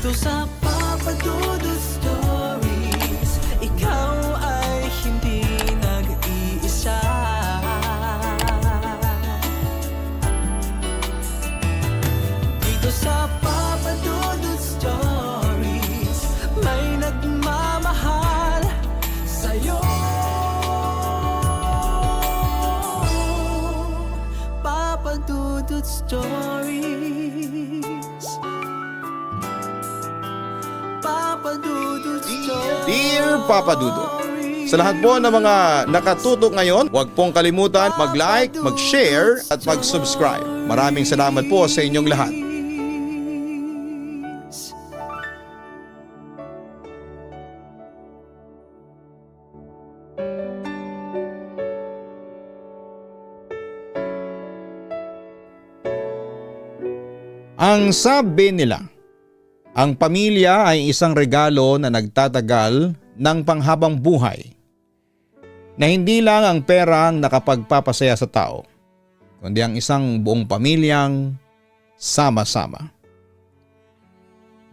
Dito sa Papa Dudut Stories, ikaw ay hindi nag-iisa. Dito sa Papa Dudut Stories, may nagmamahal sa'yo. Papa Dudut Stories, Papa Dudut Stories. Dear Papa Dudut, sa lahat po ng mga nakatutok ngayon, huwag pong kalimutan mag-like, mag-share at mag-subscribe. Maraming salamat po sa inyong lahat. Ang sabi nila, ang pamilya ay isang regalo na nagtatagal ng panghabang buhay, na hindi lang ang pera ang nakapagpapasaya sa tao, kundi ang isang buong pamilyang sama-sama.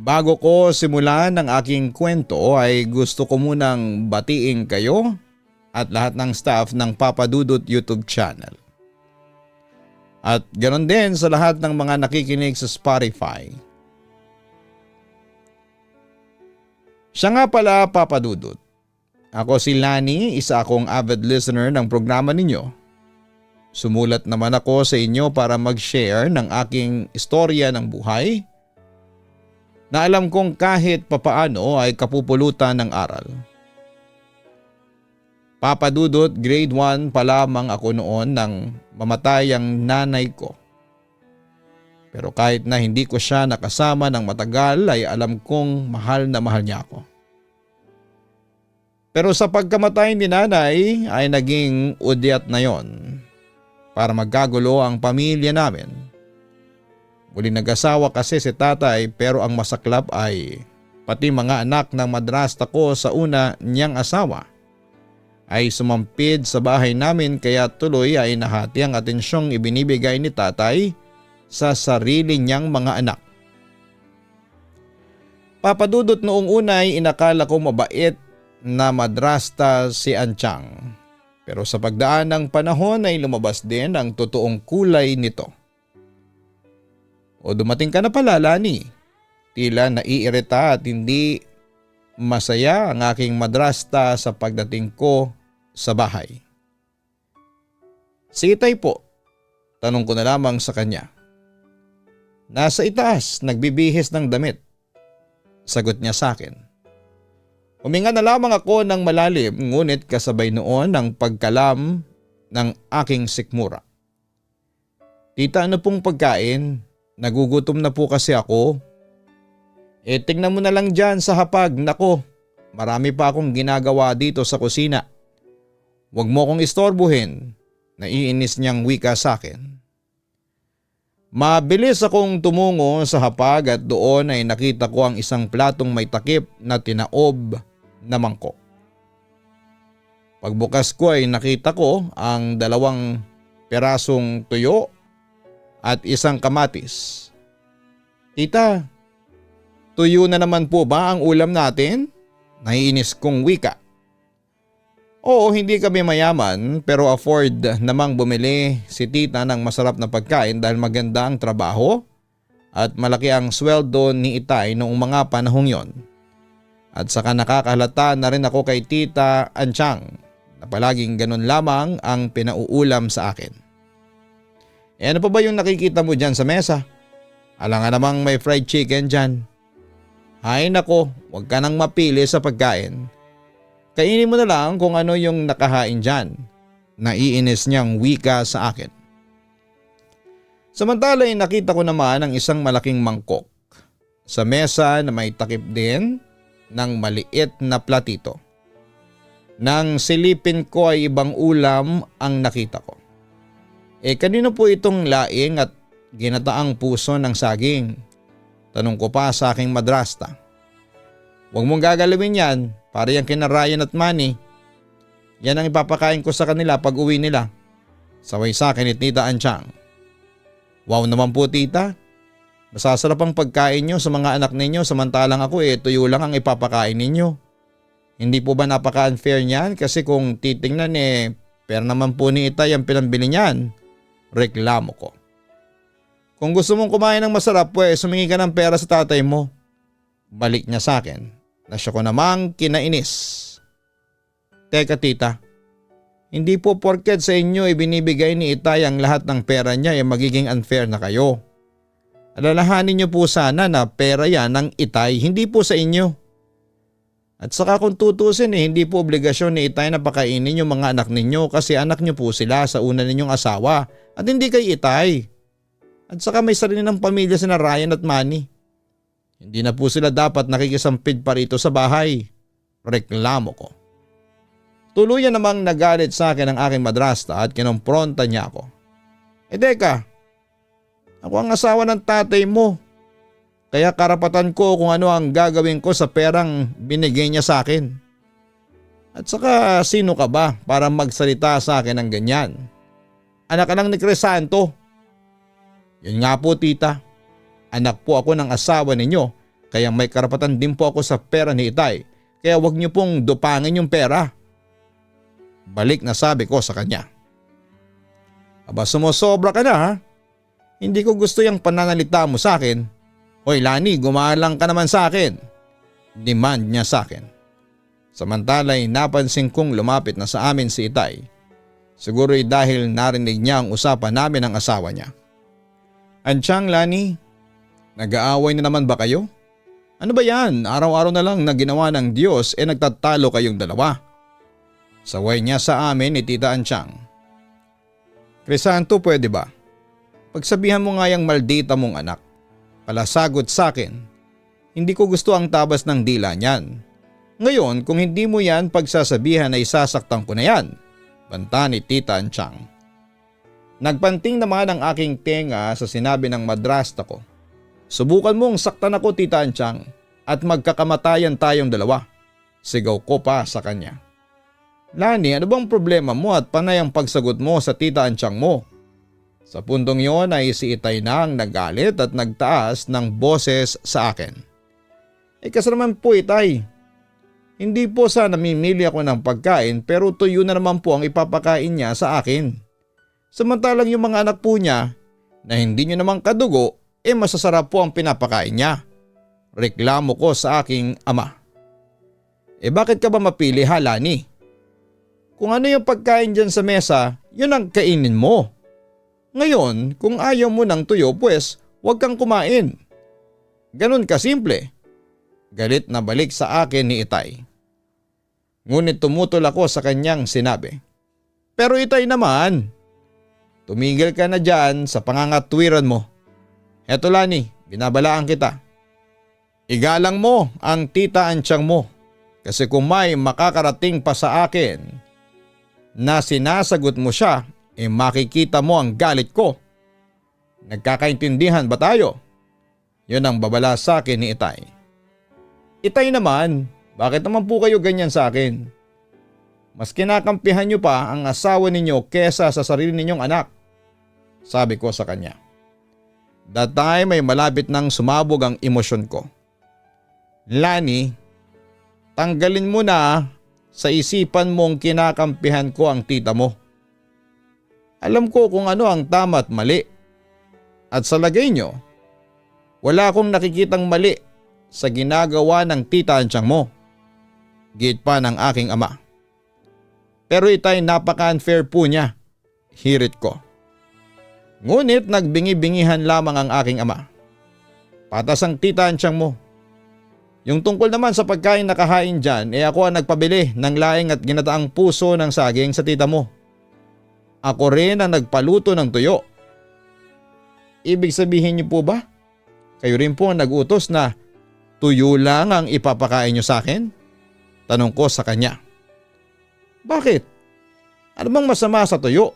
Bago ko simulan ang aking kwento ay gusto ko munang batiin kayo at lahat ng staff ng Papa Dudut YouTube channel. At ganoon din sa lahat ng mga nakikinig sa Spotify. Siya nga pala, Papa Dudut. Ako si Lani, isa akong avid listener ng programa ninyo. Sumulat naman ako sa inyo para mag-share ng aking istorya ng buhay na alam kong kahit papaano ay kapupulutan ng aral. Papa Dudut, grade 1 pa lamang ako noon nang mamatay ang nanay ko. Pero kahit na hindi ko siya nakasama ng matagal ay alam kong mahal na mahal niya ako. Pero sa pagkamatay ni nanay ay naging udyat na yon para magkagulo ang pamilya namin. Muli nag-asawa kasi si tatay pero ang masaklap ay pati mga anak ng madrasta ko sa una niyang asawa ay sumampid sa bahay namin kaya tuloy ay nahati ang atensyong ibinibigay ni tatay sa sarili niyang mga anak. Papa Dudut, noong una ay inakala ko mabait na madrasta si Anchang. Pero sa pagdaan ng panahon ay lumabas din ang totoong kulay nito. O dumating ka na pala, Lani. Tila naiirita at hindi masaya ang aking madrasta sa pagdating ko sa bahay. Si Itay po, tanong ko na lamang sa kanya. Nasa itaas, nagbibihis ng damit. Sagot niya sa akin. Huminga na lamang ako ng malalim ngunit kasabay noon ang pagkalam ng aking sikmura. Tita, ano pong pagkain? Nagugutom na po kasi ako. Tingnan mo na lang dyan sa hapag. Nako, marami pa akong ginagawa dito sa kusina. Huwag mo akong istorbohin. Naiinis niyang wika sa akin. Mabilis akong tumungo sa hapag at doon ay nakita ko ang isang platong may takip na tinaob na mangkok. Pagbukas ko ay nakita ko ang 2 perasong tuyo at isang kamatis. Tita, tuyo na naman po ba ang ulam natin? Naiinis kong wika. Oo, hindi kami mayaman pero afford namang bumili si tita ng masarap na pagkain dahil maganda ang trabaho at malaki ang sweldo ni Itay noong mga panahong yon. At saka nakakahalata na rin ako kay Tita Anchang na palaging ganun lamang ang pinauulam sa akin. Ano pa ba yung nakikita mo dyan sa mesa? Alangan namang may fried chicken dyan. Ay nako, huwag ka nang mapili sa pagkain. Kainin mo na lang kung ano yung nakahain dyan. Naiinis niyang wika sa akin. Samantala ay nakita ko naman ang isang malaking mangkok sa mesa na may takip din ng maliit na platito. Nang silipin ko ay ibang ulam ang nakita ko. Kanino po itong laing at ginataang puso ng saging? Tanong ko pa sa aking madrasta. Huwag mong gagalawin yan. Para yung kina Ryan at Manny. Yan ang ipapakain ko sa kanila pag uwi nila. Saway sa akin ni Tita Anchang. Wow naman po, tita. Masasarap ang pagkain nyo sa mga anak ninyo samantalang ako tuyo lang ang ipapakain ninyo. Hindi po ba napaka-unfair niyan? Kasi kung titingnan pera naman po ni Itay ang pinambili niyan. Reklamo ko. Kung gusto mong kumain ng masarap sumingi ka ng pera sa tatay mo. Balik niya sa akin na siya ko namang kinainis. Teka tita, hindi po porket sa inyo ibinibigay ni Itay ang lahat ng pera niya magiging unfair na kayo. Alalahanin niyo po sana na pera yan ng Itay, hindi po sa inyo. At saka kung tutusin hindi po obligasyon ni Itay na pakainin yung mga anak ninyo kasi anak niyo po sila sa una ninyong asawa at hindi kay Itay. At saka may sarili ng pamilya sina Ryan at Manny. Hindi na po sila dapat nakikisampid pa rito sa bahay. Reklamo ko. Tuluyan namang nagalit sa akin ang aking madrasta at kinompronta niya ako. Teka, ako ang asawa ng tatay mo. Kaya karapatan ko kung ano ang gagawin ko sa perang binigay niya sa akin. At saka sino ka ba para magsalita sa akin ng ganyan? Anak ka lang ni Crisanto. Yun nga po tita, anak po ako ng asawa ninyo kaya may karapatan din po ako sa pera ni Itay kaya wag niyo pong dupangin yung pera. Balik na sabi ko sa kanya. Aba sumusobra ka na ha? Hindi ko gusto yung pananalita mo sa akin. Hoy Lani, gumalang ka naman sa akin. Demand niya sa akin. Samantala'y napansin kong lumapit na sa amin si Itay. Siguro'y dahil narinig niya ang usapan namin ng asawa niya. Ansyang Lani, nag-aaway na naman ba kayo? Ano ba yan? Araw-araw na lang na ginawa ng Diyos nagtatalo kayong dalawa. Saway niya sa amin ni Tita Ansyang. Crisanto, pwede ba? Pagsabihan mo nga yung maldita mong anak. Palasagot sa akin. Hindi ko gusto ang tabas ng dila niyan. Ngayon kung hindi mo yan pagsasabihan ay sasaktan ko na yan. Banta ni Tita Ansyang. Nagpanting naman ang aking tenga sa sinabi ng madrasta ko. Subukan mong saktan ako Tita Ansyang at magkakamatayan tayong dalawa. Sigaw ko pa sa kanya. Lani, ano bang problema mo at panay ang pagsagot mo sa Tita Ansyang mo? Sa puntong yon ay si Itay na ang nagalit at nagtaas ng boses sa akin. Kasi naman po Itay, hindi po sa namimili ako ng pagkain pero tuyo na naman po ang ipapakain niya sa akin. Samantalang yung mga anak po niya na hindi niyo naman kadugo masasarap po ang pinapakain niya. Reklamo ko sa aking ama. Bakit ka ba mapili ha Lani? Kung ano yung pagkain dyan sa mesa, yun ang kainin mo. Ngayon, kung ayaw mo ng tuyo huwag kang kumain. Ganun kasimple. Galit na balik sa akin ni Itay. Ngunit tumutol ako sa kanyang sinabi. Pero Itay naman, tumigil ka na dyan sa pangangatwiran mo. Eto Lani, binabalaan kita. Igalang mo ang Tita Ansyang mo kasi kung may makakarating pa sa akin na sinasagot mo siya, makikita mo ang galit ko. Nagkakaintindihan ba tayo? Yun ang babala sa akin ni Itay. Itay naman, bakit naman po kayo ganyan sa akin? Mas kinakampihan niyo pa ang asawa ninyo kesa sa sarili ninyong anak. Sabi ko sa kanya. That time ay malapit nang sumabog ang emosyon ko. Lani, tanggalin mo na sa isipan mong kinakampihan ko ang tita mo. Alam ko kung ano ang tama at mali. At sa lagay nyo, wala akong nakikitang mali sa ginagawa ng Tita Ansyang mo. Git pa ng aking ama. Pero Itay, napaka-unfair po niya. Hirit ko. Ngunit nagbingi-bingihan lamang ang aking ama. Patas ang Tita Ansyang mo. Yung tungkol naman sa pagkain na kahain dyan, ako ang nagpabili ng laing at ginataang puso ng saging sa tita mo. Ako rin ang nagpaluto ng tuyo. Ibig sabihin niyo po ba? Kayo rin po ang nag-utos na tuyo lang ang ipapakain niyo sa akin? Tanong ko sa kanya. Bakit? Ano bang masama sa tuyo?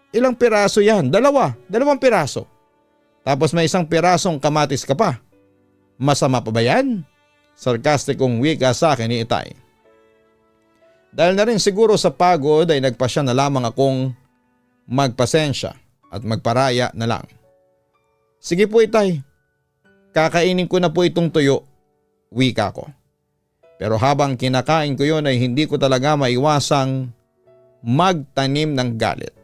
Ilang piraso yan? Dalawang piraso. Tapos may isang pirasong kamatis ka pa. Masama pa ba yan? Sarkastikong wika sa akin ni Itay. Dahil na rin siguro sa pagod ay nagpasya na lamang akong magpasensya at magparaya na lang. Sige po Itay, kakainin ko na po itong tuyo, wika ko. Pero habang kinakain ko yon ay hindi ko talaga maiwasang magtanim ng galit.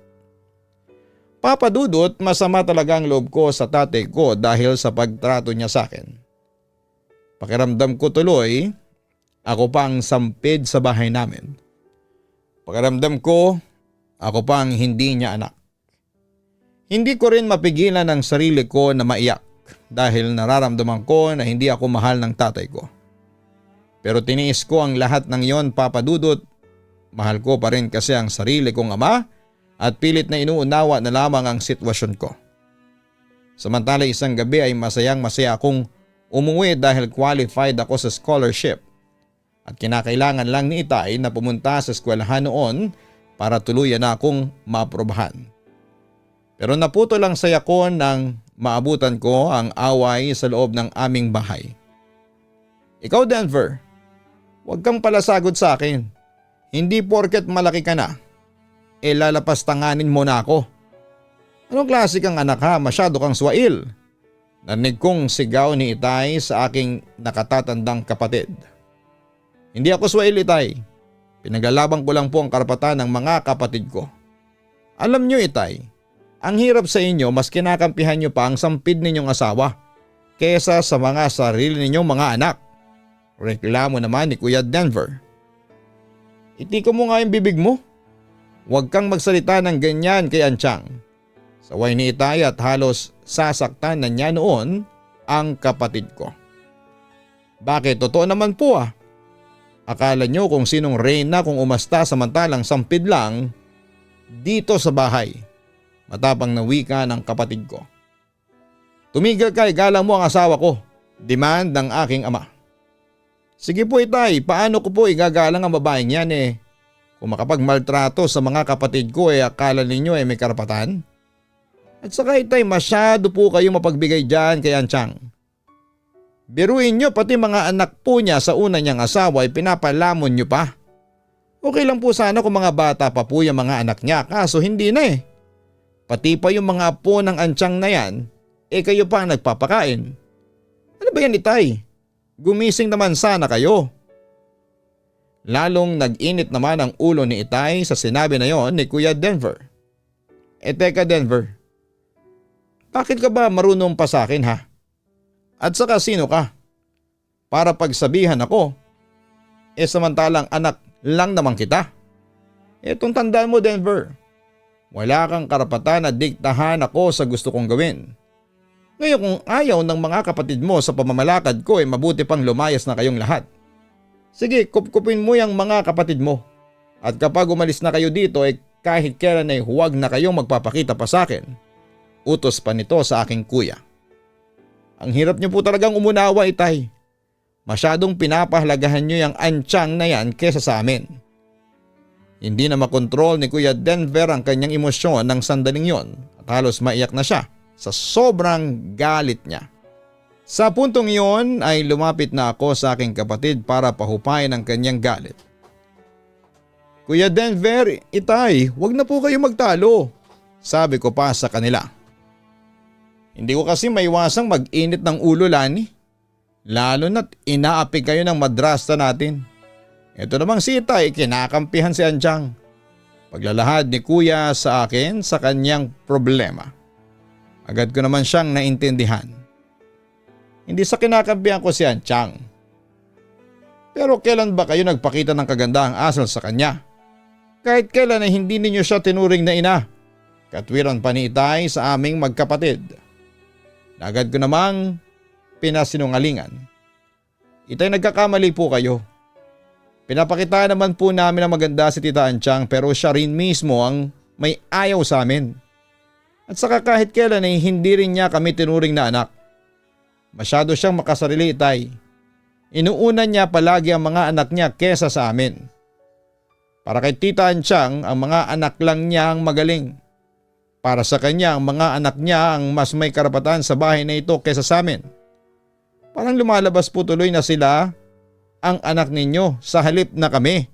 Papa Dudut, masama talaga ang loob ko sa tatay ko dahil sa pagtrato niya sa akin. Pakiramdam ko tuloy, ako pa ang sampid sa bahay namin. Pakiramdam ko, ako pa ang hindi niya anak. Hindi ko rin mapigilan ang sarili ko na maiyak dahil nararamdaman ko na hindi ako mahal ng tatay ko. Pero tiniis ko ang lahat ng yon, Papa Dudut. Mahal ko pa rin kasi ang sarili kong ama at pilit na inuunawa na lamang ang sitwasyon ko. Samantala isang gabi ay masayang masaya akong umuwi dahil qualified ako sa scholarship. At kinakailangan lang ni Itay na pumunta sa eskwelahan noon para tuluyan na akong maaprobahan. Pero naputo lang saya ko nang maabutan ko ang away sa loob ng aming bahay. Ikaw Denver, huwag kang palasagod sa akin. Hindi porket malaki ka na, lalapastanganin mo na ako. Anong klase kang anak ha? Masyado kang swail. Narinig kong sigaw ni Itay sa aking nakatatandang kapatid. Hindi ako swail, Itay. Pinaglalaban ko lang po ang karapatan ng mga kapatid ko. Alam nyo, Itay, ang hirap sa inyo mas kinakampihan nyo pa ang sampid ninyong asawa kesa sa mga sarili ninyong mga anak. Reklamo naman ni Kuya Denver. Itiko mo nga yung bibig mo. Huwag kang magsalita ng ganyan kay Anchang. Saway ni Itay at halos sasaktan na niya noon ang kapatid ko. Bakit? Totoo naman po ah. Akala nyo kung sinong reyna kung umasta samantalang sampid lang dito sa bahay. Matapang na wika ng kapatid ko. Tumigil ka, igalang mo ang asawa ko. Demand ng aking ama. Sige po Itay, paano ko po igagalang ang babaeng yan eh? Kung makapagmaltrato sa mga kapatid ko akala ninyo may karapatan? At saka Itay, masyado po kayo mapagbigay dyan kay Anchang. Biruin nyo pati mga anak po niya sa una niyang asawa pinapalamon nyo pa. Okay lang po sana kung mga bata pa po yung mga anak niya kaso hindi na eh. Pati pa yung mga apo ng Anchang na yan kayo pa ang nagpapakain. Ano ba yan Itay? Gumising naman sana kayo. Lalong nag-init naman ang ulo ni Itay sa sinabi na yon ni Kuya Denver. Teka Denver, bakit ka ba marunong pa sa akin ha? At saka sino ka? Para pagsabihan ako. Samantalang anak lang naman kita. Etong tandaan mo Denver. Wala kang karapatan na diktahan ako sa gusto kong gawin. Ngayon kung ayaw ng mga kapatid mo sa pamamalakad ko mabuti pang lumayas na kayong lahat. Sige, kupkupin mo yung mga kapatid mo. At kapag umalis na kayo dito kahit kailan huwag na kayong magpapakita pa sa akin. Utos pa nito sa aking kuya. Ang hirap niyo po talagang umunawa Itay. Masyadong pinapahalagahan niyo yung Anchang na yan kesa sa amin. Hindi na makontrol ni Kuya Denver ang kanyang emosyon ng sandaling yon at halos maiyak na siya sa sobrang galit niya. Sa puntong iyon ay lumapit na ako sa aking kapatid para pahupain ang kanyang galit. Kuya Denver, Itay, huwag na po kayo magtalo. Sabi ko pa sa kanila. Hindi ko kasi maiwasang mag-init ng ulo Lani. Lalo na't inaapi kayo ng madrasta natin. Ito namang si Itay, kinakampihan si Anchang. Paglalahad ni Kuya sa akin sa kanyang problema. Agad ko naman siyang naintindihan. Hindi sa kinakampihan ko si Anchang. Pero kailan ba kayo nagpakita ng kagandahang asal sa kanya? Kahit kailan ay hindi ninyo siya tinuring na ina. Katwiran pa ni Itay sa aming magkapatid. Agad ko namang pinasinungalingan. Itay, nagkakamali po kayo. Pinapakita naman po namin ang maganda si Tita Anchang pero siya rin mismo ang may ayaw sa amin. At saka kahit kailan ay hindi rin niya kami tinuring na anak. Masyado siyang makasarili Itay. Inuunan niya palagi ang mga anak niya kesa sa amin. Para kay Tita Anchang, ang mga anak lang niya ang magaling. Para sa kanya, ang mga anak niya ang mas may karapatan sa bahay na ito kesa sa amin. Parang lumalabas po tuloy na sila ang anak ninyo sa halip na kami.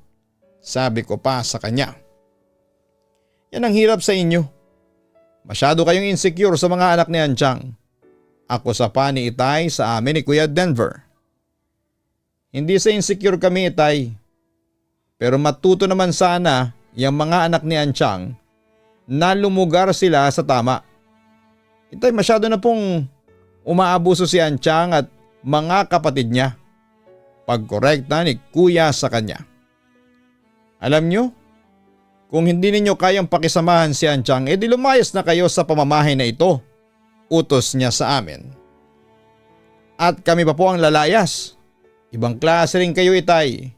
Sabi ko pa sa kanya. Yan ang hirap sa inyo. Masyado kayong insecure sa mga anak ni Anchang. Ako sa pa ni Itay sa amin ni Kuya Denver. Hindi sa insecure kami, Itay. Pero matuto naman sana yung mga anak ni Anchang na lumugar sila sa tama. Itay, masyado na pong umaabuso si Anchang at mga kapatid niya. Pagkorekta ni Kuya sa kanya. Alam nyo, kung hindi ninyo kayang pakisamahan si Anchang, edi lumayas na kayo sa pamamahay na ito. Utos niya sa amin. At kami pa po ang lalayas. Ibang klase rin kayo, Itay.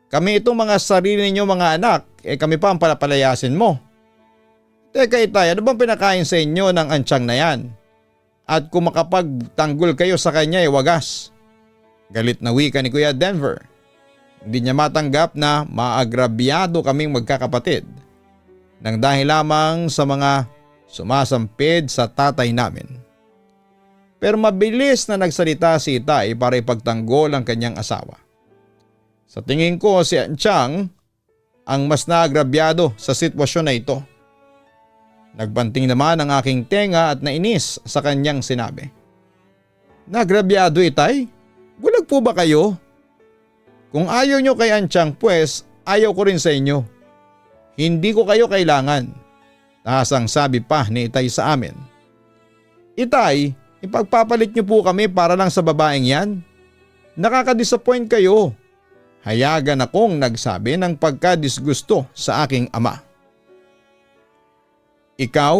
Kami itong mga sarili ninyo mga anak, kami pa ang palapalayasin mo. Teka, Itay, ano bang pinakain sa inyo ng Anchang na yan? At kung makapagtanggol kayo sa kanya, wagas. Galit na wika ni Kuya Denver. Hindi niya matanggap na maagrabyado kaming magkakapatid nang dahil lamang sa mga sumasampid sa tatay namin. Pero mabilis na nagsalita si Itay para ipagtanggol ang kanyang asawa. Sa tingin ko si Anchang ang mas naagrabyado sa sitwasyon na ito. Nagbanting naman ang aking tenga at nainis sa kanyang sinabi. Nagrabyado, Itay? Bulag po ba kayo? Kung ayaw nyo kay Anchang, pues ayaw ko rin sa inyo. Hindi ko kayo kailangan. Tasang sabi pa ni Itay sa amin. Itay, ipagpapalit nyo po kami para lang sa babaeng yan. Nakaka-disappoint kayo. Hayagan akong nagsabi ng pagkadisgusto sa aking ama. Ikaw?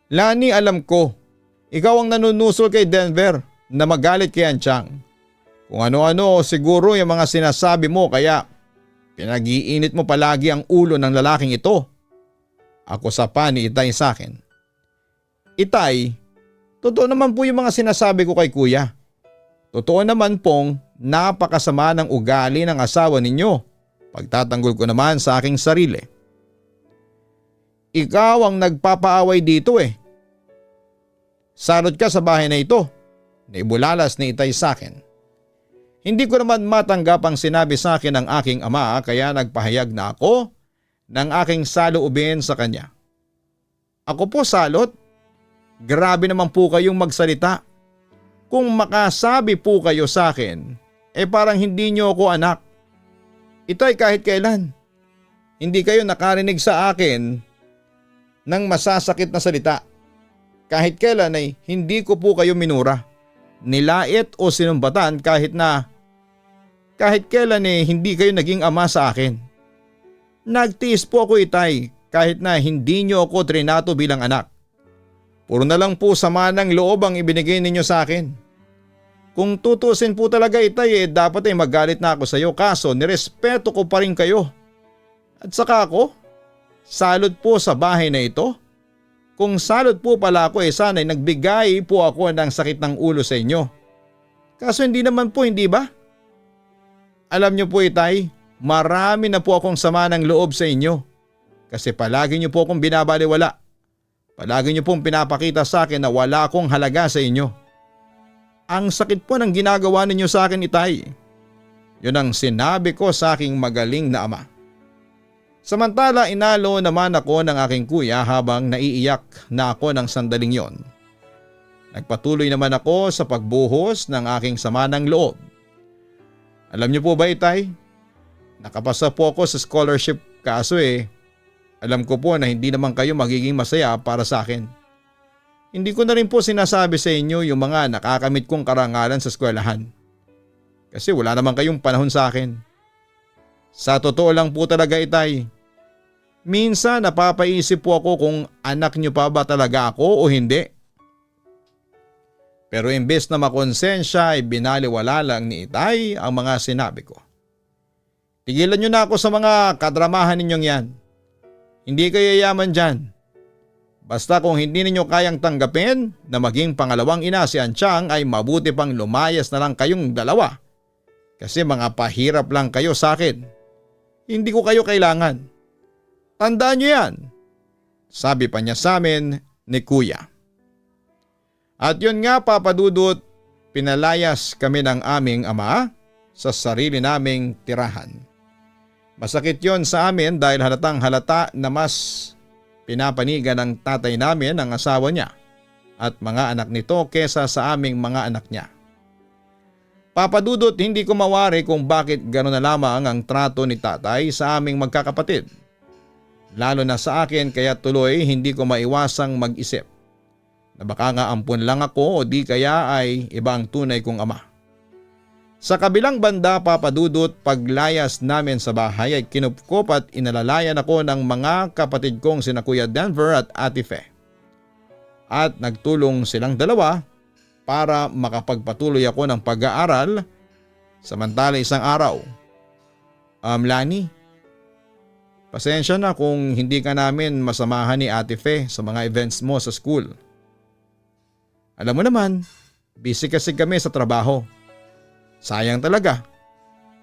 Lani, alam ko. Ikaw ang nanunusol kay Denver na magalit kay Anchang. Kung ano-ano siguro yung mga sinasabi mo kaya pinag-iinit mo palagi ang ulo ng lalaking ito. Ako sa pa ni Itay sa akin. Itay, totoo naman po yung mga sinasabi ko kay Kuya. Totoo naman pong napakasama ng ugali ng asawa ninyo. Pagtatanggol ko naman sa aking sarili. Ikaw ang nagpapaaway dito eh. Salot ka sa bahay na ito. Naibulalas ni Itay sa akin. Hindi ko naman matanggap ang sinabi sa akin ng aking ama kaya nagpahayag na ako ng aking saloobin sa kanya. Ako po salot? Grabe naman po kayong magsalita. Kung makasabi po kayo sa akin, parang hindi nyo ako anak. Itay, kahit kailan. Hindi kayo nakarinig sa akin ng masasakit na salita. Kahit kailan ay hindi ko po kayo minura, nilait o sinumbatan kahit kailan hindi kayo naging ama sa akin. Nagtiis po ako, Itay, kahit na hindi nyo ako trinato bilang anak. Puro na lang po sama ng loob ang ibinigay ninyo sa akin. Kung tutusin po talaga, Itay, dapat ay magalit na ako sa iyo kaso nirespeto ko pa rin kayo. At saka ako, salot po sa bahay na ito. Kung salot po pala ako sana'y nagbigay po ako ng sakit ng ulo sa inyo. Kaso hindi naman po, hindi ba? Alam niyo po, Itay, marami na po akong sama ng loob sa inyo. Kasi palagi niyo po akong binabaliwala. Palagi niyo pong pinapakita sa akin na wala akong halaga sa inyo. Ang sakit po ng ginagawa ninyo sa akin, Itay. Yun ang sinabi ko sa aking magaling na ama. Samantala inalo naman ako ng aking kuya habang naiiyak na ako ng sandaling yon. Nagpatuloy naman ako sa pagbuhos ng aking sama ng loob. Alam niyo po ba, Itay? Nakapasa po ako sa scholarship kaso alam ko po na hindi naman kayo magiging masaya para sa akin. Hindi ko na rin po sinasabi sa inyo yung mga nakakamit kong karangalan sa eskwelahan. Kasi wala naman kayong panahon sa akin. Sa totoo lang po talaga, Itay. Minsan napapaisip po ako kung anak niyo pa ba talaga ako o hindi. Pero imbes na makonsensya ay binaliwala lang ni Itay ang mga sinabi ko. Tigilan niyo na ako sa mga kadramahan ninyong yan. Hindi kayo yaman dyan. Basta kung hindi ninyo kayang tanggapin na maging pangalawang ina si Anchang ay mabuti pang lumayas na lang kayong dalawa. Kasi mga pahirap lang kayo sa akin. Hindi ko kayo kailangan. Tandaan niyo yan. Sabi pa niya sa amin ni Kuya. At yun nga, Papa Dudut, pinalayas kami ng aming ama sa sarili naming tirahan. Masakit yon sa amin dahil halatang halata na mas pinapanigan ng tatay namin ang asawa niya at mga anak nito kesa sa aming mga anak niya. Papa Dudut, hindi ko mawari kung bakit gano'n na lamang ang trato ni tatay sa aming magkakapatid. Lalo na sa akin, kaya tuloy hindi ko maiwasang mag-isip na baka nga ampun lang ako o di kaya ay iba ang tunay kong ama. Sa kabilang banda, Papa Dudut, paglayas namin sa bahay ay kinupkop at inalalayan ako ng mga kapatid kong sina Kuya Denver at Ate Fe. At nagtulong silang dalawa para makapagpatuloy ako ng pag-aaral. Samantala isang araw, Lani, pasensya na kung hindi ka namin masamahan ni Ate Fe sa mga events mo sa school. Alam mo naman, busy kasi kami sa trabaho. Sayang talaga,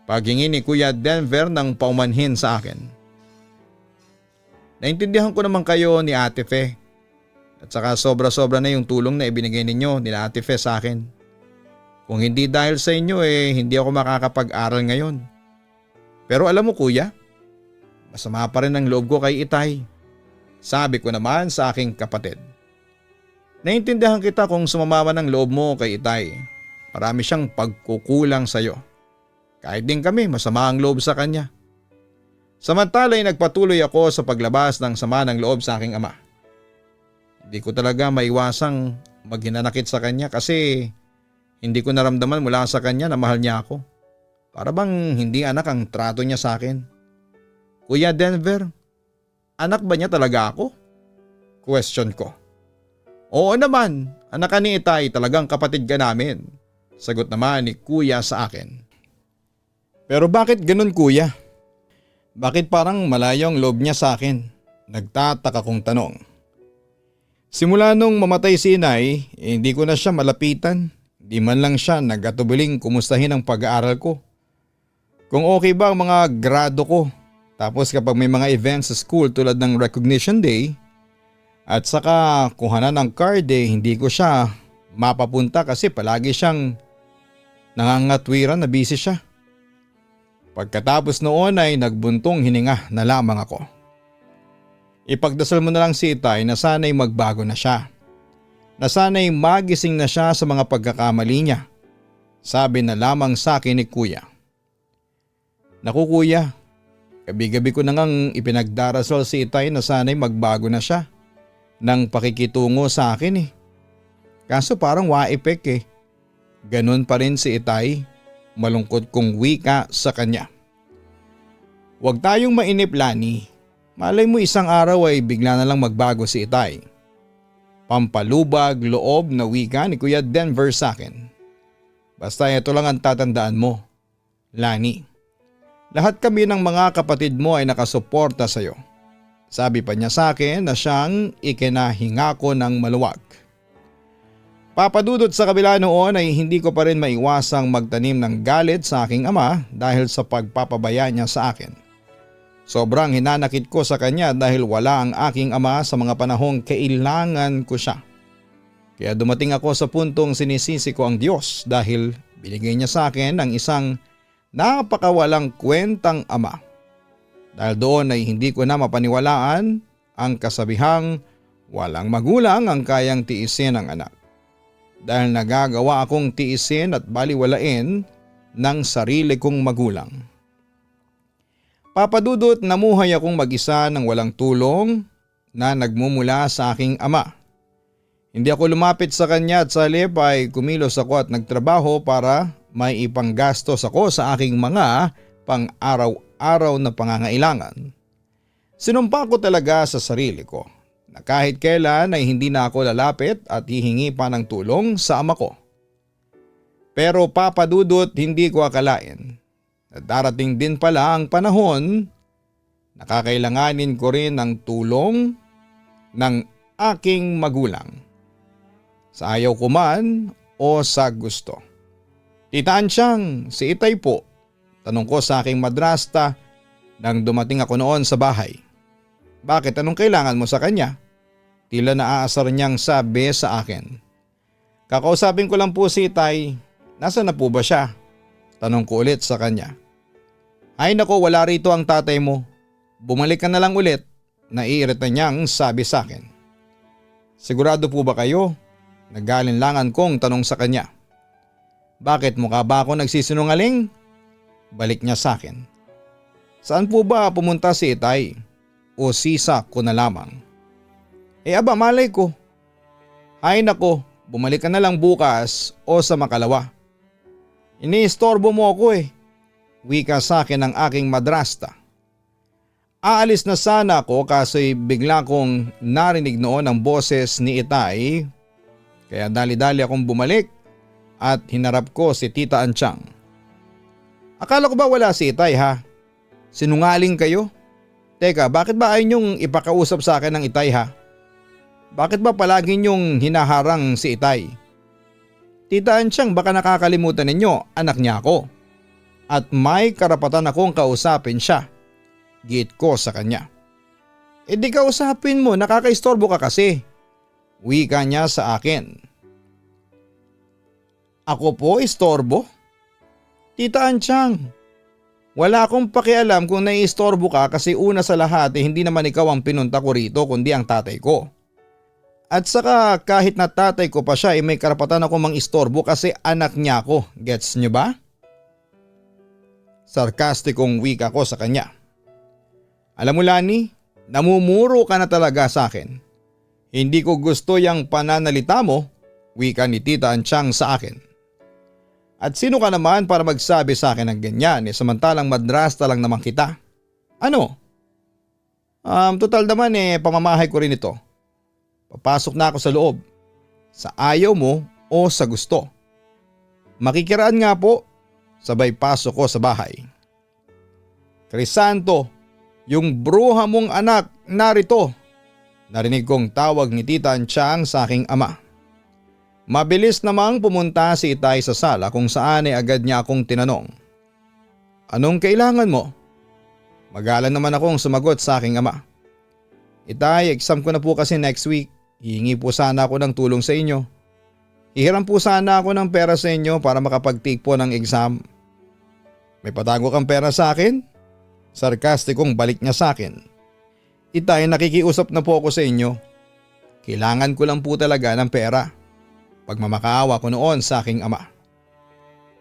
paghingi ni Kuya Denver ng paumanhin sa akin. Naintindihan ko naman kayo ni Ate Fe. At saka sobra-sobra na yung tulong na ibinigay ninyo ni Ate Fe sa akin. Kung hindi dahil sa inyo hindi ako makakapag-aral ngayon. Pero alam mo kuya, masama pa rin ang loob ko kay Itay. Sabi ko naman sa aking kapatid. Naintindihan kita kung sumama ng loob mo kay Itay. Marami siyang pagkukulang sa iyo. Kahit din kami masama ang loob sa kanya. Samantala'y nagpatuloy ako sa paglabas ng sama ng loob sa aking ama. Hindi ko talaga maiwasang maghinanakit sa kanya kasi hindi ko naramdaman mula sa kanya na mahal niya ako. Para bang hindi anak ang trato niya sa akin. Kuya Denver, anak ba niya talaga ako? Question ko. Oo naman, anak ka ni Itay, talagang kapatid ka namin. Sagot naman ni Kuya sa akin. Pero bakit ganun kuya? Bakit parang malayo ang loob niya sa akin? Nagtataka kong tanong. Simula nung mamatay si Inay, hindi ko na siya malapitan. Di man lang siya nagatubiling kumustahin ang pag-aaral ko. Kung okay ba ang mga grado ko. Tapos kapag may mga events sa school tulad ng Recognition Day at saka kuhanan ng card hindi ko siya mapapunta kasi palagi siyang nangangatwiran na busy siya. Pagkatapos noon ay nagbuntong hininga na lamang ako. Ipagdasal mo na lang si Itay na sana'y magbago na siya. Na sana'y magising na siya sa mga pagkakamali niya. Sabi na lamang sa akin ni Kuya. Naku kuya, gabi-gabi ko na ngang ipinagdarasal si Itay na sana'y magbago na siya. Nang pakikitungo sa akin Kaso parang waipek Ganon pa rin si Itay. Malungkot kong wika sa kanya. Huwag tayong mainip Lani. Malay mo isang araw ay bigla na lang magbago si Itay. Pampalubag loob na wika ni Kuya Denver sa akin. Basta ito lang ang tatandaan mo, Lani. Lahat kami ng mga kapatid mo ay nakasuporta sa iyo. Sabi pa niya sa akin na siyang ikinahinga ko ng maluwag. Papadudot sa kabila noon ay hindi ko pa rin maiwasang magtanim ng galit sa aking ama dahil sa pagpapabaya niya sa akin. Sobrang hinanakit ko sa kanya dahil wala ang aking ama sa mga panahong kailangan ko siya. Kaya dumating ako sa puntong sinisisi ko ang Diyos dahil binigay niya sa akin ang isang napakawalang kwentang ama. Dahil doon ay hindi ko na mapaniwalaan ang kasabihang walang magulang ang kayang tiisin ng anak. Dahil nagagawa akong tiisin at baliwalain ng sarili kong magulang. Papadudot, namuhay akong mag-isa ng walang tulong na nagmumula sa aking ama. Hindi ako lumapit sa kanya at sa halip ay kumilos ako at nagtrabaho para may ipanggastos ako sa aking mga pang-araw-araw na pangangailangan. Sinumpa ko talaga sa sarili ko na kahit kailan ay hindi na ako lalapit at hihingi pa ng tulong sa ama ko. Pero Papadudot, hindi ko akalain na darating din pala ang panahon na kakailanganin ko rin ng tulong ng aking magulang. Sa ayaw ko man o sa gusto. Titaan siyang si Itay po. Tanong ko sa aking madrasta nang dumating ako noon sa bahay. Bakit, anong kailangan mo sa kanya? Tila naaasar niyang sabi sa akin. Kakausapin ko lang po si Itay. Nasaan na po ba siya? Tanong ko ulit sa kanya. Ay nako, wala rito ang tatay mo. Bumalik ka na lang ulit. Naiirita niyang sabi sa akin. Sigurado po ba kayo? Nagalinlangan kong tanong sa kanya. Bakit mukha ba ako nagsisinungaling? Balik niya sa akin. Saan po ba pumunta si Itay? O sisa ko na lamang? Aba malay ko. Ay nako, bumalik ka na lang bukas o sa makalawa. Iniistorbo mo ako eh. Wika sa akin ng aking madrasta. Aalis na sana ako kasi bigla kong narinig noon ang boses ni Itay. Kaya dali-dali akong bumalik at hinarap ko si Tita Anchang. Akala ko ba wala si Itay ha? Sinungaling kayo? Teka, bakit ba ayaw niyong ipakausap sa akin ng Itay ha? Bakit ba palagi niyong hinaharang si Itay? Tita Anchang, baka nakakalimutan ninyo, anak niya ako. At may karapatan akong kausapin siya. Giit ko sa kanya. Di kausapin mo, nakakaistorbo ka kasi. Wika niya sa akin. Ako po istorbo? Tita Anchang, wala akong pakialam kung naiistorbo ka kasi una sa lahat hindi naman ikaw ang pinunta ko rito kundi ang tatay ko. At saka kahit na tatay ko pa siya may karapatan ako mang-istorbo kasi anak niya ako, gets niyo ba? Sarkastikong wika ko sa kanya. Alam mo Lani, namumuro ka na talaga sa akin. Hindi ko gusto yung pananalita mo, wika ni Tita Anchang sa akin. At sino ka naman para magsabi sa akin ng ganyan samantalang madrasta lang naman kita? Ano? Total naman pamamahay ko rin ito. Papasok na ako sa loob. Sa ayaw mo o sa gusto. Makikiraan nga po, sabay pasok ko sa bahay. Crisanto, yung bruha mong anak narito. Narinig kong tawag ni Tita Anchang sa aking ama. Mabilis namang pumunta si Itay sa sala kung saan agad niya akong tinanong. Anong kailangan mo? Magalang naman akong sumagot sa aking ama. Itay, exam ko na po kasi next week. Hihingi po sana ako ng tulong sa inyo. Hihiram po sana ako ng pera sa inyo para makapag-take po ng exam. May patago kang pera sa akin? Sarkastikong balik niya sa akin. Itay, nakikiusap na po ako sa inyo. Kailangan ko lang po talaga ng pera. Pagmamakaawa ko noon sa aking ama.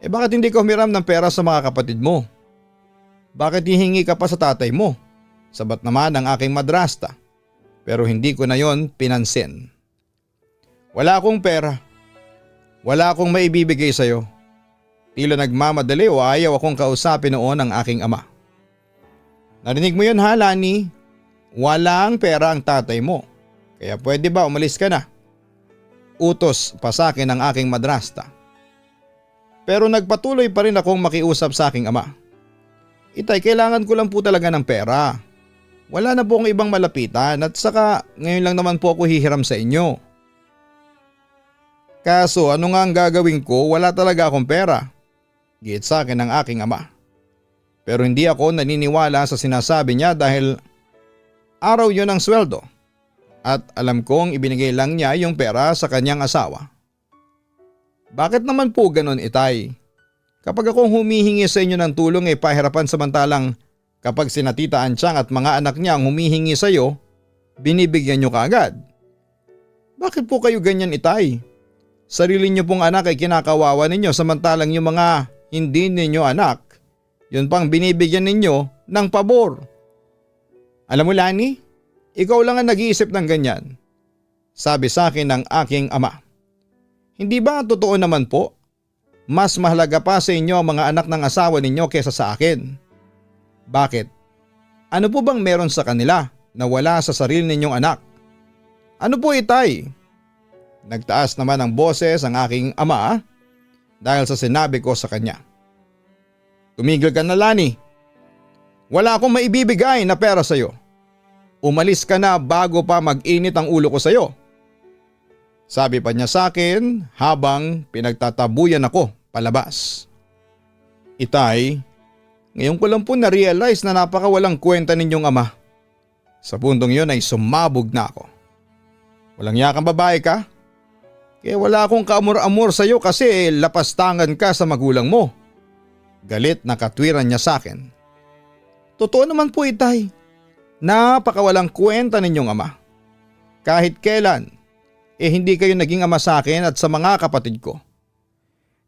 Bakit hindi ka humiram ng pera sa mga kapatid mo? Bakit hihingi ka pa sa tatay mo? Sabat naman ang aking madrasta. Pero hindi ko na yon pinansin. Wala akong pera. Wala akong maibibigay sa iyo. Tila nagmamadali o ayaw akong kausapin noon ang aking ama. Narinig mo yun ha, Lani? Walang pera ang tatay mo. Kaya pwede ba umalis ka na? Utos pa sa akin ng aking madrasta. Pero nagpatuloy pa rin akong makiusap sa aking ama. Itay, kailangan ko lang po talaga ng pera. Wala na po akong ibang malapitan at saka ngayon lang naman po ako hihiram sa inyo. Kaso ano nga ang gagawin ko, wala talaga akong pera. Giit sa akin ng aking ama. Pero hindi ako naniniwala sa sinasabi niya dahil araw yon ang sweldo. At alam kong ibinigay lang niya yung pera sa kanyang asawa. Bakit naman po ganon, Itay? Kapag akong humihingi sa inyo ng tulong pahirapan samantalang kapag sina Tita Anchang at mga anak niya ang humihingi sa iyo, binibigyan niyo kaagad. Bakit po kayo ganyan, Itay? Sarili niyo pong anak ay kinakawawa ninyo samantalang yung mga hindi ninyo anak, yun pang binibigyan ninyo ng pabor. Alam mo Lani, ikaw lang ang nag-iisip ng ganyan. Sabi sa akin ng aking ama. Hindi ba totoo naman po? Mas mahalaga pa sa inyo ang mga anak ng asawa ninyo kaysa sa akin. Bakit? Ano po bang meron sa kanila na wala sa sarili ninyong anak? Ano po Itay? Nagtaas naman ang boses ang aking ama dahil sa sinabi ko sa kanya. Tumigil ka na Lani. Wala akong maibibigay na pera sa iyo. Umalis ka na bago pa mag-init ang ulo ko sa iyo. Sabi pa niya sa akin habang pinagtatabuyan ako palabas. Itay, ngayon ko lang po na-realize na napakawalang kwenta ninyong ama. Sa puntong yun ay sumabog na ako. Walang yakang babae ka? Kaya wala akong kaamor-amor sa iyo kasi lapastangan ka sa magulang mo. Galit na katwiran niya sa akin. Totoo naman po Itay. Napakawalang kwenta ninyong ama. Kahit kailan hindi kayo naging ama sa akin at sa mga kapatid ko.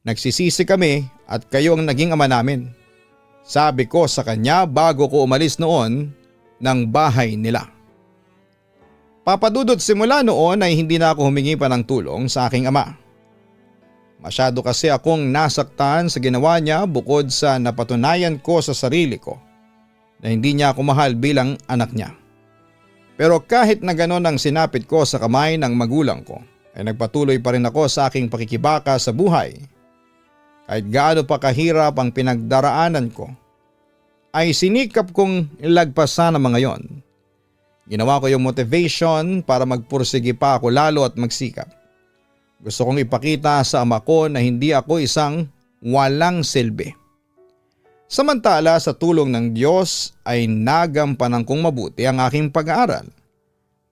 Nagsisisi kami at kayo ang naging ama namin. Sabi ko sa kanya bago ko umalis noon ng bahay nila. Papa Dudut, simula noon ay hindi na ako humingi pa ng tulong sa aking ama. Masyado kasi akong nasaktan sa ginawa niya bukod sa napatunayan ko sa sarili ko na hindi niya ako mahal bilang anak niya. Pero kahit na ganon ang sinapit ko sa kamay ng magulang ko, ay nagpatuloy pa rin ako sa aking pakikibaka sa buhay. Kahit gaano pa kahirap ang pinagdaraanan ko, ay sinikap kong ilagpasan ang mga yon. Ginawa ko yung motivation para magpursige pa ako lalo at magsikap. Gusto kong ipakita sa ama ko na hindi ako isang walang silbi. Samantala sa tulong ng Diyos ay nagampanan kong mabuti ang aking pag-aaral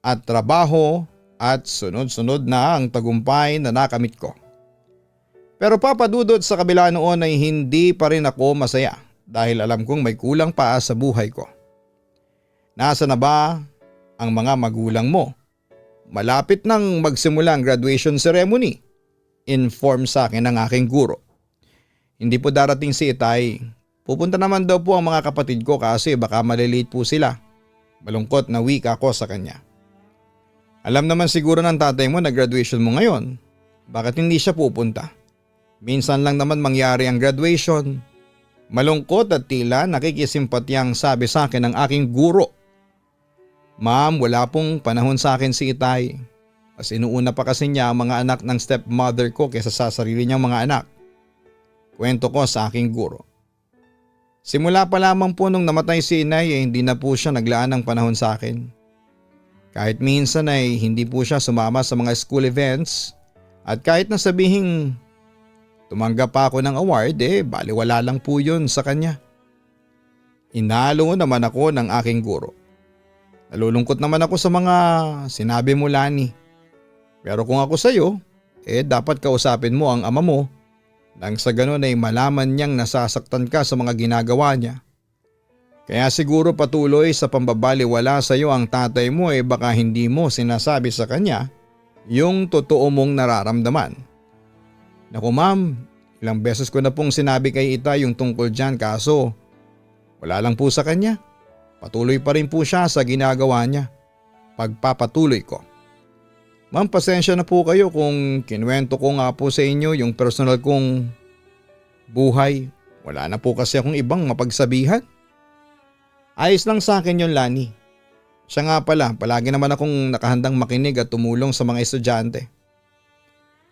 at trabaho at sunod-sunod na ang tagumpay na nakamit ko. Pero Papa Dudut, sa kabila noon ay hindi pa rin ako masaya dahil alam kong may kulang pa sa buhay ko. Nasa na ba ang mga magulang mo? Malapit nang magsimula ang graduation ceremony. Inform sa akin ng aking guro. Hindi po darating si Itay. Pupunta naman daw po ang mga kapatid ko kasi baka malilate po sila. Malungkot na wika ako sa kanya. Alam naman siguro ng tatay mo na graduation mo ngayon. Bakit hindi siya pupunta? Minsan lang naman mangyari ang graduation. Malungkot at tila nakikisimpatyang sabi sa akin ng aking guro. Ma'am, wala pong panahon sa akin si Itay. Mas inuuna pa kasi niya ang mga anak ng stepmother ko kaysa sa sarili niyang mga anak. Kwento ko sa aking guro. Simula pa lamang po nung namatay si inay hindi na po siya naglaan ng panahon sa akin. Kahit minsan ay hindi po siya sumama sa mga school events at kahit na sabihing tumanggap pa ako ng award baliwala lang po yun sa kanya. Inalo naman ako ng aking guro. Nalulungkot naman ako sa mga sinabi mo, Lani. Pero kung ako sa'yo, dapat kausapin mo ang ama mo nang sa ganun ay malaman niyang nasasaktan ka sa mga ginagawa niya. Kaya siguro patuloy sa pambabaliwala sa iyo ang tatay mo baka hindi mo sinasabi sa kanya yung totoo mong nararamdaman. Naku ma'am, ilang beses ko na pong sinabi kay Itay yung tungkol dyan kaso wala lang po sa kanya. Patuloy pa rin po siya sa ginagawa niya. Pagpapatuloy ko. Ma'am, pasensya na po kayo kung kinuwento ko nga po sa inyo yung personal kong buhay. Wala na po kasi akong ibang mapagsabihan. Ayos lang sa akin yun, Lani. Siya nga pala, palagi naman akong nakahandang makinig at tumulong sa mga estudyante.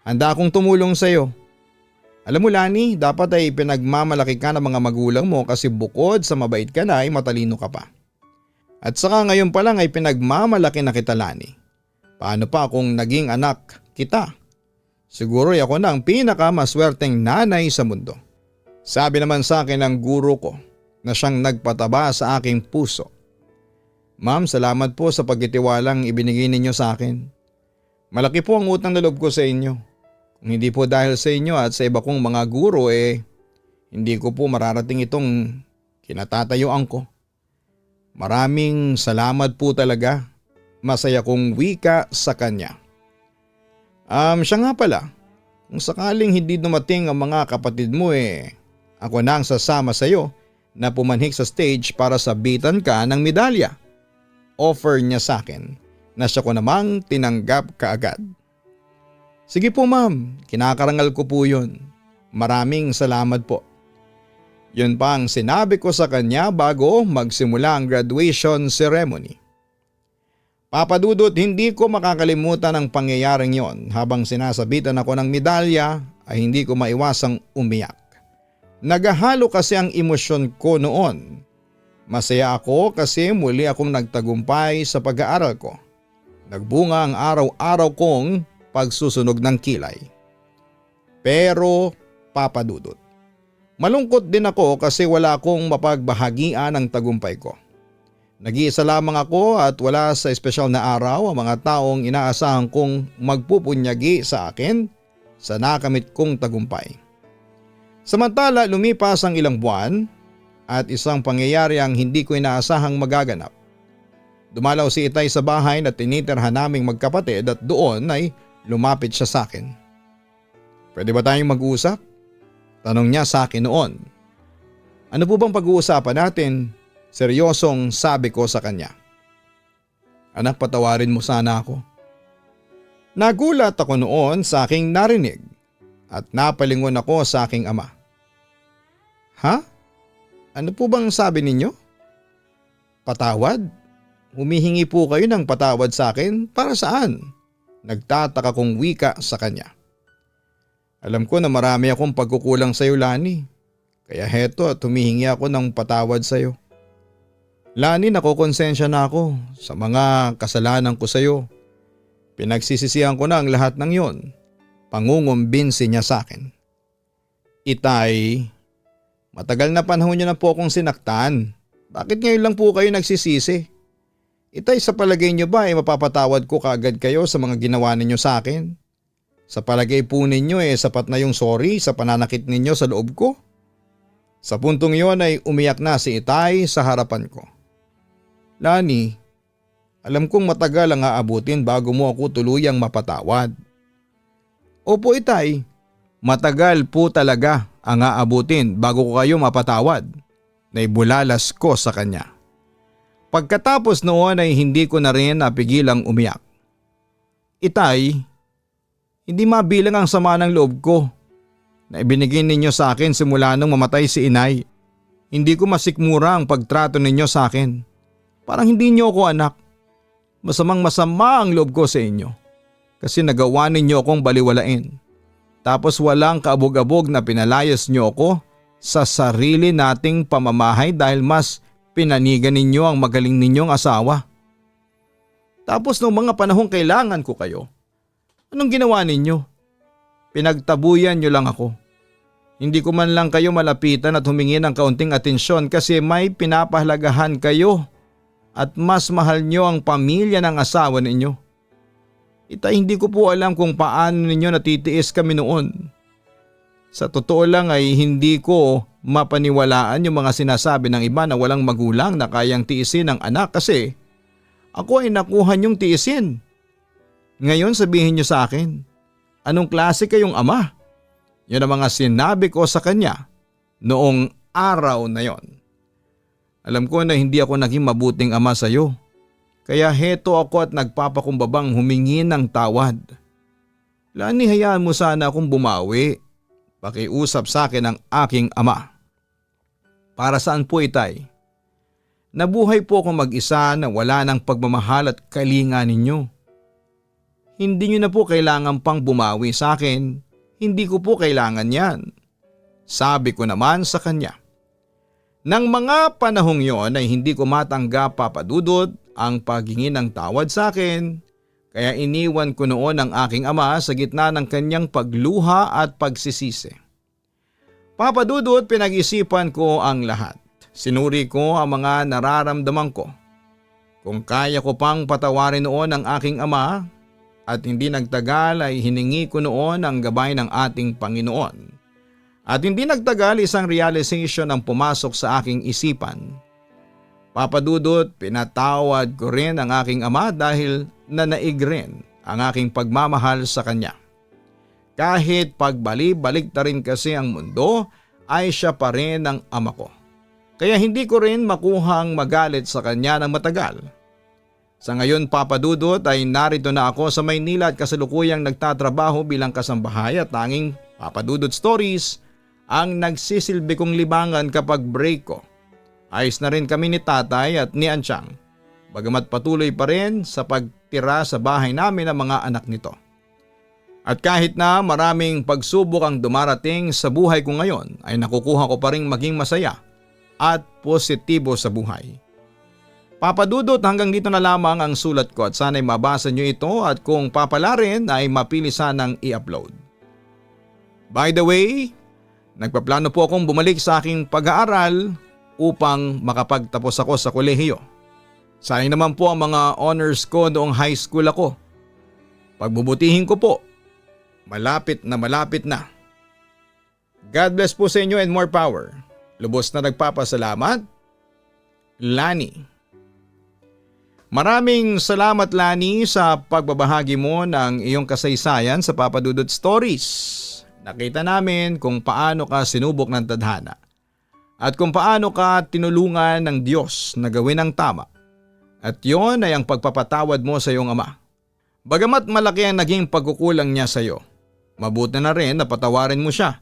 Handa akong tumulong sa iyo. Alam mo, Lani, dapat ay pinagmamalaki ka ng mga magulang mo kasi bukod sa mabait ka na ay matalino ka pa. At saka ngayon pa lang ay pinagmamalaki na kita, Lani. Paano pa kung naging anak kita? Siguro ako na ang pinakamaswerteng nanay sa mundo. Sabi naman sa akin ng guro ko na siyang nagpataba sa aking puso. Ma'am, salamat po sa pagtitiwalang ibinigay ninyo sa akin. Malaki po ang utang na loob ko sa inyo. Kung hindi po dahil sa inyo at sa iba kong mga guro hindi ko po mararating itong kinatatayuan ko. Maraming salamat po talaga. Masaya kong wika sa kanya. Siya nga pala, kung sakaling hindi dumating ang mga kapatid mo ako na ang sasama sa iyo na pumanhik sa stage para sabitan ka ng medalya. Offer niya sa akin na siya ko namang tinanggap kaagad. Sige po ma'am, kinakarangal ko po yun. Maraming salamat po. Yun pa ang sinabi ko sa kanya bago magsimula ang graduation ceremony. Papa Dudut, hindi ko makakalimutan ang pangyayaring yon. Habang sinasabitan ako ng medalya ay hindi ko maiwasang umiyak. Nagahalo kasi ang emosyon ko noon. Masaya ako kasi muli akong nagtagumpay sa pag-aaral ko. Nagbunga ang araw-araw kong pagsusunog ng kilay. Pero Papa Dudut, malungkot din ako kasi wala akong mapagbahagian ng tagumpay ko. Nag-iisa lamang ako at wala sa espesyal na araw ang mga taong inaasahan kong magpupunyagi sa akin sa nakamit kong tagumpay. Samantala lumipas ang ilang buwan at isang pangyayari ang hindi ko inaasahang magaganap. Dumalaw si Itay sa bahay na tinitirhan naming magkapatid at doon ay lumapit siya sa akin. Pwede ba tayong mag-usap? Tanong niya sa akin noon. Ano po bang pag-uusapan natin? Seryosong sabi ko sa kanya. Anak, patawarin mo sana ako. Nagulat ako noon sa aking narinig at napalingon ako sa aking ama. Ha? Ano po bang sabi ninyo? Patawad? Humihingi po kayo ng patawad sa akin? Para saan? Nagtataka kong wika sa kanya. Alam ko na marami akong pagkukulang sa iyo, Lani. Kaya heto at humihingi ako ng patawad sa iyo. Lani, nakokonsensya na ako sa mga kasalanan ko sa iyo. Pinagsisisihan ko na ang lahat ng yon. Pangungumbinsi niya sa akin. Itay, matagal na panahon niyo na po akong sinaktan. Bakit ngayon lang po kayo nagsisisi? Itay, sa palagay niyo ba mapapatawad ko kaagad kayo sa mga ginawa ninyo sa akin? Sa palagay po ninyo sapat na yung sorry sa pananakit ninyo sa loob ko? Sa puntong yon ay umiyak na si Itay sa harapan ko. Lani, alam kong matagal ang aabutin bago mo ako tuluyang mapatawad. Opo, Itay, matagal po talaga ang aabutin bago ko kayo mapatawad. Naibulalas ko sa kanya. Pagkatapos noon ay hindi ko na rin napigilang umiyak. Itay, hindi mabilang ang sama ng loob ko na ibinigay ninyo sa akin simula nung mamatay si inay. Hindi ko masikmura ang pagtrato ninyo sa akin. Parang hindi niyo ako anak. Masamang masama ang loob ko sa inyo kasi nagawa ninyo akong baliwalain. Tapos walang kaabog-abog na pinalayas niyo ako sa sarili nating pamamahay dahil mas pinanigan ninyo ang magaling ninyong asawa. Tapos nung mga panahong kailangan ko kayo, anong ginawa ninyo? Pinagtabuyan niyo lang ako. Hindi ko man lang kayo malapitan at humingi ng kaunting atensyon kasi may pinapahalagahan kayo at mas mahal niyo ang pamilya ng asawa ninyo. Itay, hindi ko po alam kung paano ninyo natitiis kami noon. Sa totoo lang ay hindi ko mapaniwalaan yung mga sinasabi ng iba na walang magulang na kayang tiisin ng anak kasi ako ay nakuha niyong tiisin. Ngayon sabihin niyo sa akin, anong klase kayong ama? Yun ang mga sinabi ko sa kanya noong araw na yon. Alam ko na hindi ako naging mabuting ama sa iyo. Kaya heto ako at nagpapakumbabang humingi ng tawad. Lani, hayaan mo sana akong bumawi. Pakiusap sa akin ng aking ama. Para saan po, Itay? Nabuhay po akong mag-isa na wala ng pagmamahal at kalinga ninyo. Hindi nyo na po kailangan pang bumawi sa akin. Hindi ko po kailangan yan. Sabi ko naman sa kanya. Nang mga panahong yon ay hindi ko matanggap, Papa Dudut, ang paghingi ng tawad sa akin. Kaya iniwan ko noon ang aking ama sa gitna ng kanyang pagluha at pagsisisi. Papa Dudut, pinag-isipan ko ang lahat. Sinuri ko ang mga nararamdaman ko. Kung kaya ko pang patawarin noon ang aking ama at hindi nagtagal ay hiningi ko noon ang gabay ng ating Panginoon. At hindi nagtagal isang realization ang pumasok sa aking isipan. Papa Dudut, pinatawad ko rin ang aking ama dahil nanaig rin ang aking pagmamahal sa kanya. Kahit pagbali-balik na rin kasi ang mundo ay siya pa rin ang ama ko. Kaya hindi ko rin makuhang magalit sa kanya ng matagal. Sa ngayon, Papa Dudut, ay narito na ako sa Maynila at kasalukuyang nagtatrabaho bilang kasambahay at tanging Papa Dudut Stories ang nagsisilbi kong libangan kapag break ko. Ayos na rin kami ni tatay at ni Ansyang, bagamat patuloy pa rin sa pagtira sa bahay namin ang mga anak nito. At kahit na maraming pagsubok ang dumarating sa buhay ko ngayon ay nakukuha ko pa rin maging masaya at positibo sa buhay. Papa Dudut, hanggang dito na lamang ang sulat ko at sana'y mabasa nyo ito at kung papala rin ay mapili sanang i-upload. By the way, nagpaplano po akong bumalik sa aking pag-aaral upang makapagtapos ako sa kolehiyo. Sayang naman po ang mga honors ko noong high school ako. Pagbubutihin ko po. Malapit na. God bless po sa inyo and more power. Lubos na nagpapasalamat, Lani. Maraming salamat Lani sa pagbabahagi mo ng iyong kasaysayan sa Papa Dudut Stories. Nakita namin kung paano ka sinubok ng tadhana at kung paano ka tinulungan ng Diyos na gawin ang tama. At yon ay ang pagpapatawad mo sa iyong ama. Bagamat malaki ang naging pagkukulang niya sa iyo, mabuti na rin na patawarin mo siya.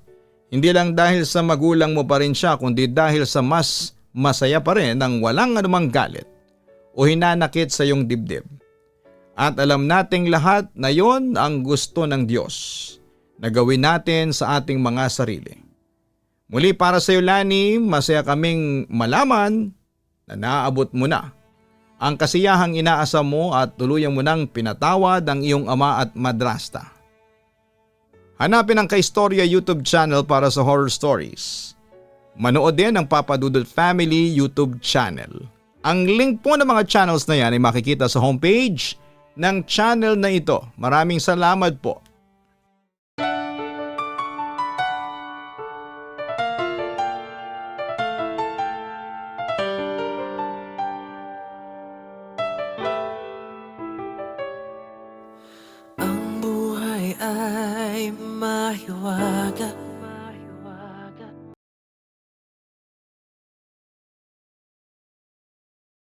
Hindi lang dahil sa magulang mo pa rin siya kundi dahil sa mas masaya pa rin ang walang anumang galit o hinanakit sa iyong dibdib. At alam nating lahat na yon ang gusto ng Diyos na gawin natin sa ating mga sarili. Muli para sa iyo Lani, masaya kaming malaman na naabot mo na ang kasiyahang inaasam mo at tuluyan mo nang pinatawad ang iyong ama at madrasta. Hanapin ang Kaistorya YouTube channel para sa horror stories. Manood din ang Papa Dudut Family YouTube channel. Ang link po ng mga channels na yan ay makikita sa homepage ng channel na ito. Maraming salamat po. Ang buhay ay mahiwaga,